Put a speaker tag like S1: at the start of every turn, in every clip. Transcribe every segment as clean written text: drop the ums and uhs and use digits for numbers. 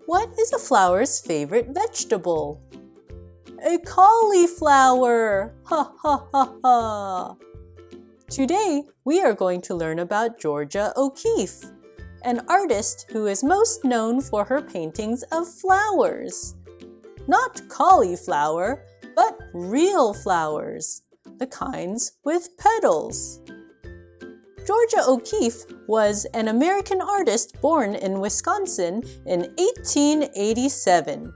S1: What is a flower's favorite vegetable? A cauliflower! Ha ha ha ha! Today, we are going to learn about Georgia O'Keeffe, an artist who is most known for her paintings of flowers. Not cauliflower, but real flowers, the kinds with petals. Georgia O'Keeffe was an American artist born in Wisconsin in 1887.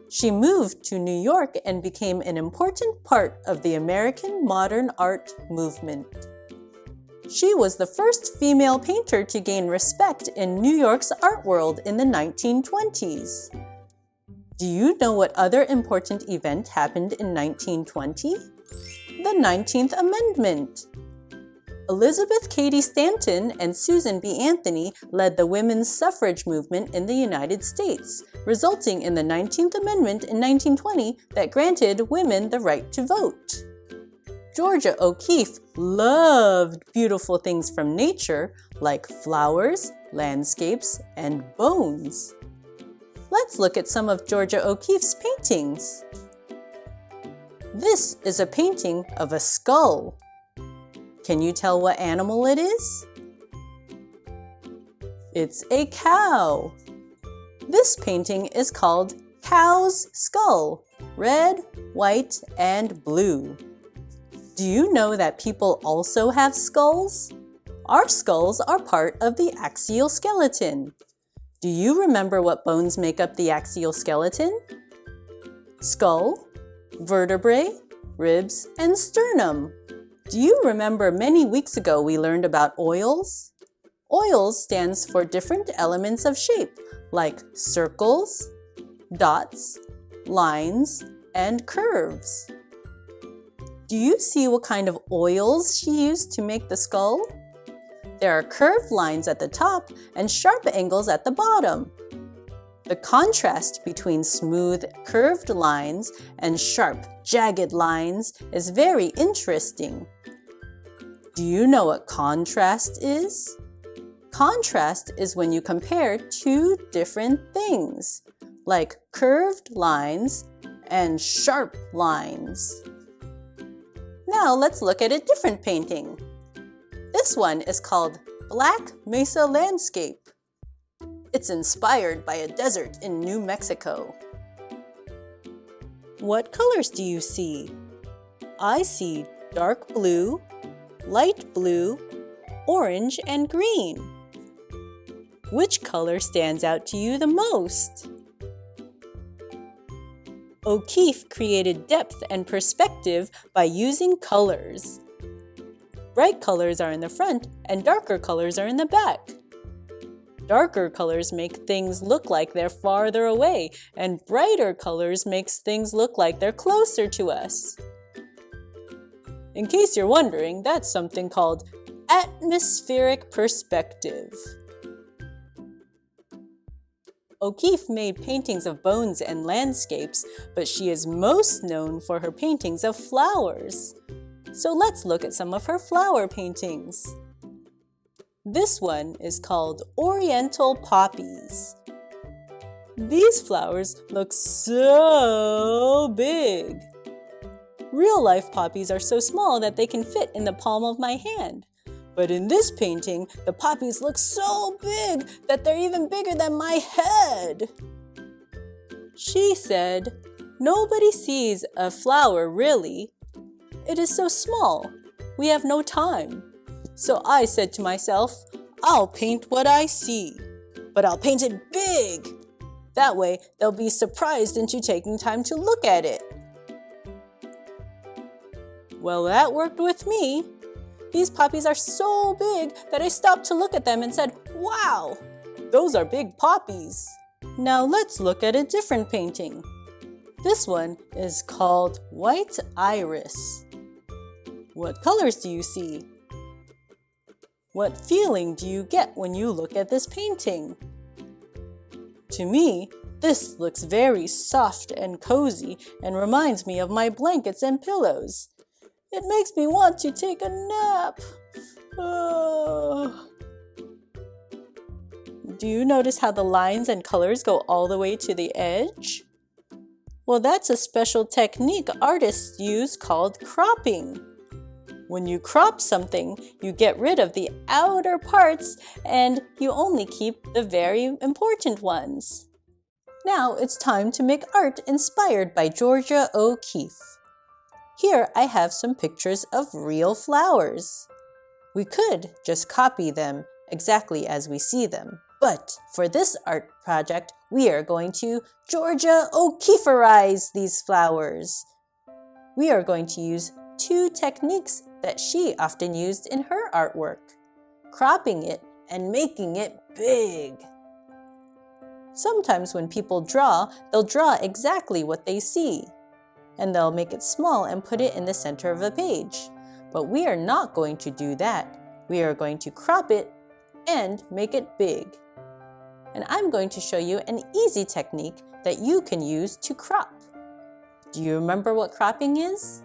S1: She moved to New York and became an important part of the American modern art movement. She was the first female painter to gain respect in New York's art world in the 1920s. Do you know what other important event happened in 1920? The 19th Amendment. Elizabeth Cady Stanton and Susan B. Anthony led the women's suffrage movement in the United States, resulting in the 19th Amendment in 1920 that granted women the right to vote. Georgia O'Keeffe loved beautiful things from nature like flowers, landscapes, and bones. Let's look at some of Georgia O'Keeffe's paintings. This is a painting of a skull. Can you tell what animal it is? It's a cow. This painting is called Cow's Skull, red, white, and blue. Do you know that people also have skulls? Our skulls are part of the axial skeleton. Do you remember what bones make up the axial skeleton? Skull, vertebrae, ribs, and sternum. Do you remember many weeks ago we learned about oils? Oils stands for different elements of shape like circles, dots, lines, and curves. Do you see what kind of oils she used to make the skull? There are curved lines at the top and sharp angles at the bottom. The contrast between smooth, curved lines and sharp, jagged lines is very interesting. Do you know what contrast is? Contrast is when you compare two different things, like curved lines and sharp lines. Now let's look at a different painting. This one is called Black Mesa Landscape. It's inspired by a desert in New Mexico. What colors do you see? I see dark blue, light blue, orange, and green. Which color stands out to you the most? O'Keeffe created depth and perspective by using colors. Bright colors are in the front and darker colors are in the back. Darker colors make things look like they're farther away, and brighter colors makes things look like they're closer to us. In case you're wondering, that's something called atmospheric perspective. O'Keeffe made paintings of bones and landscapes, but she is most known for her paintings of flowers. So let's look at some of her flower paintings. This one is called Oriental Poppies. These flowers look so big. Real-life poppies are so small that they can fit in the palm of my hand. But in this painting, the poppies look so big that they're even bigger than my head. She said, "Nobody sees a flower really. It is so small. We have no time." So I said to myself, I'll paint what I see, but I'll paint it big. That way, they'll be surprised into taking time to look at it. Well, that worked with me. These poppies are so big that I stopped to look at them and said, "Wow, those are big poppies." Now let's look at a different painting. This one is called White Iris. What colors do you see? What feeling do you get when you look at this painting? To me, this looks very soft and cozy and reminds me of my blankets and pillows. It makes me want to take a nap. But do you notice how the lines and colors go all the way to the edge? Well, that's a special technique artists use called cropping. When you crop something, you get rid of the outer parts and you only keep the very important ones. Now it's time to make art inspired by Georgia O'Keeffe. Here I have some pictures of real flowers. We could just copy them exactly as we see them, but for this art project, we are going to Georgia O'Keefferize these flowers. We are going to use two techniques that she often used in her artwork, cropping it and making it big. Sometimes when people draw, they'll draw exactly what they see, and they'll make it small and put it in the center of a page. But we are not going to do that. We are going to crop it and make it big. And I'm going to show you an easy technique that you can use to crop. Do you remember what cropping is?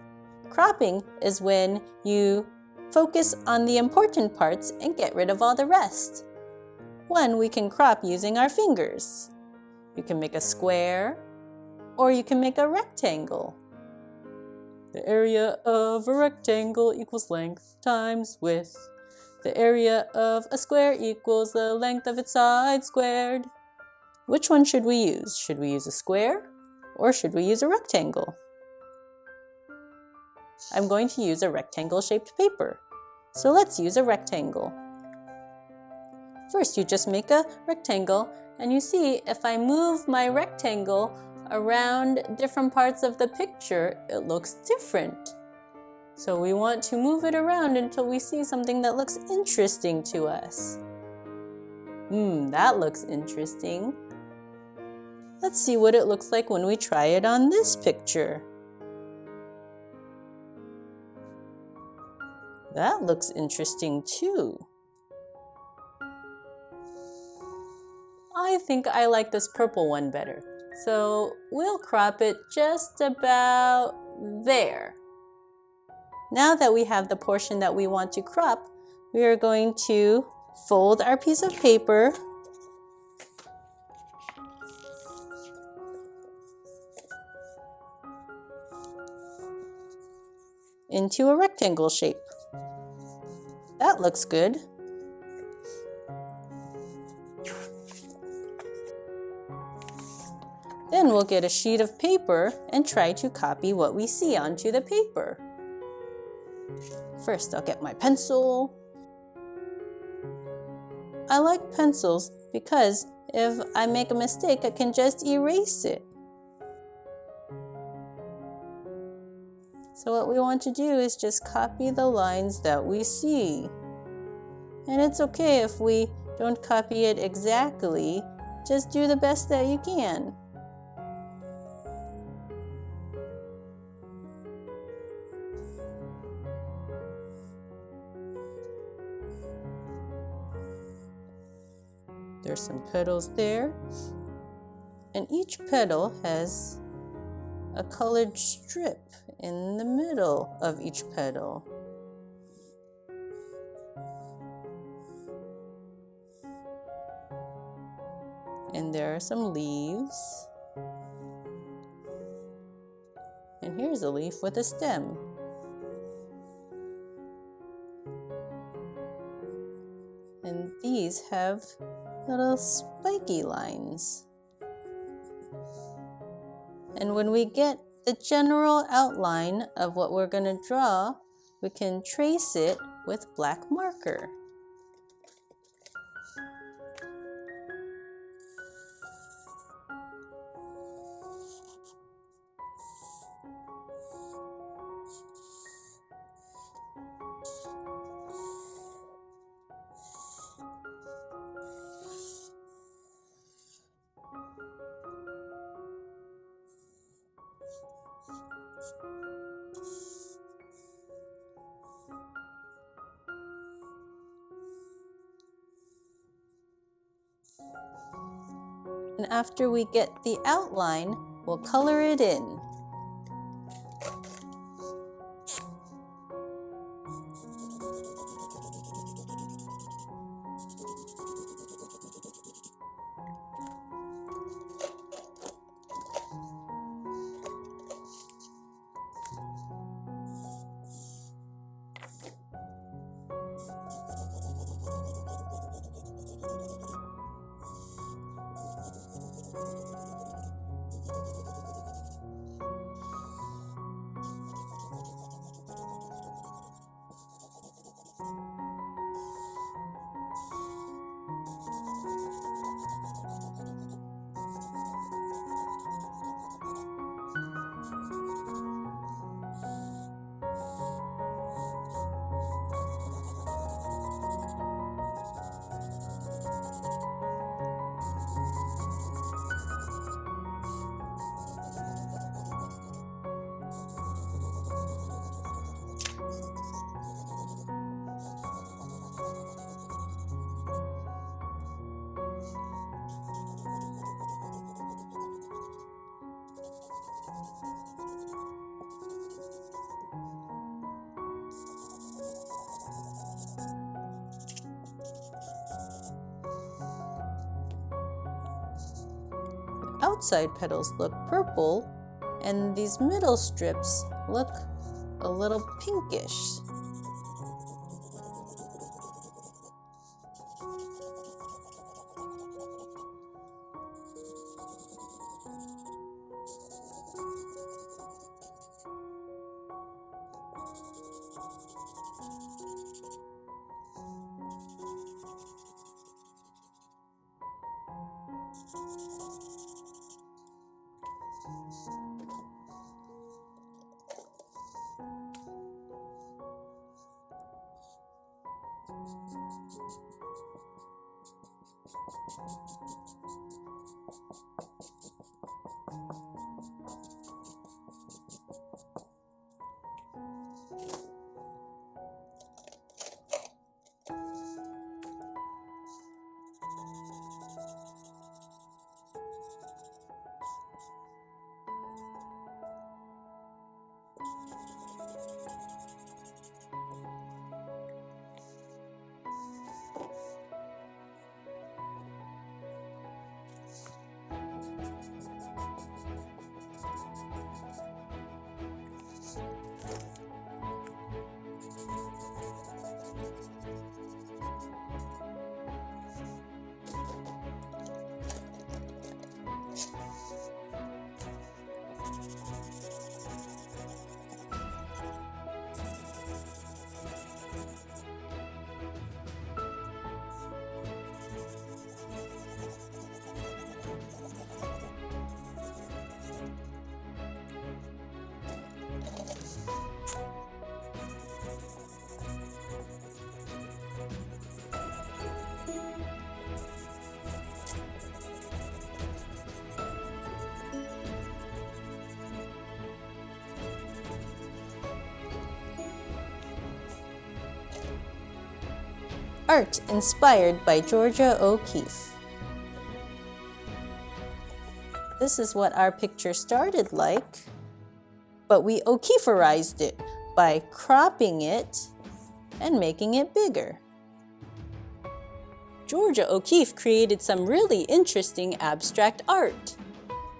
S1: Cropping is when you focus on the important parts and get rid of all the rest. One, we can crop using our fingers. You can make a square, or you can make a rectangle. The area of a rectangle equals length times width. The area of a square equals the length of its side squared. Which one should we use? Should we use a square, or should we use a rectangle? I'm going to use a rectangle-shaped paper. So let's use a rectangle. First, you just make a rectangle, and you see if I move my rectangle around different parts of the picture, it looks different. So we want to move it around until we see something that looks interesting to us. That looks interesting. Let's see what it looks like when we try it on this picture. That looks interesting too. I think I like this purple one better. So we'll crop it just about there. Now that we have the portion that we want to crop, we are going to fold our piece of paper into a rectangle shape. That looks good. Then we'll get a sheet of paper and try to copy what we see onto the paper. First, I'll get my pencil. I like pencils because if I make a mistake, I can just erase it. So what we want to do is just copy the lines that we see. And it's okay if we don't copy it exactly, just do the best that you can. There's some petals there, and each petal has a colored strip in the middle of each petal. And there are some leaves. And here's a leaf with a stem. And these have little spiky lines. And when we get the general outline of what we're going to draw, we can trace it with black marker. And after we get the outline, we'll color it in. Outside petals look purple, and these middle strips look a little pinkish. Art inspired by Georgia O'Keeffe. This is what our picture started like, but we O'Keefferized it by cropping it and making it bigger. Georgia O'Keeffe created some really interesting abstract art.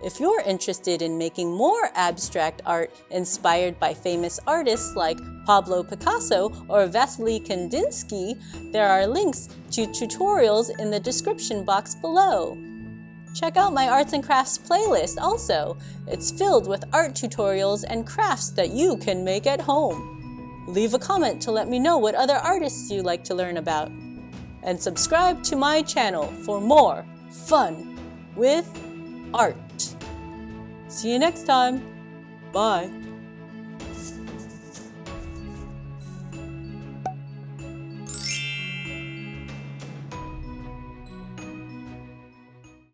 S1: If you're interested in making more abstract art inspired by famous artists like Pablo Picasso or Vasily Kandinsky, there are links to tutorials in the description box below. Check out my arts and crafts playlist also. It's filled with art tutorials and crafts that you can make at home. Leave a comment to let me know what other artists you'd like to learn about. And subscribe to my channel for more fun with art. See you next time. Bye.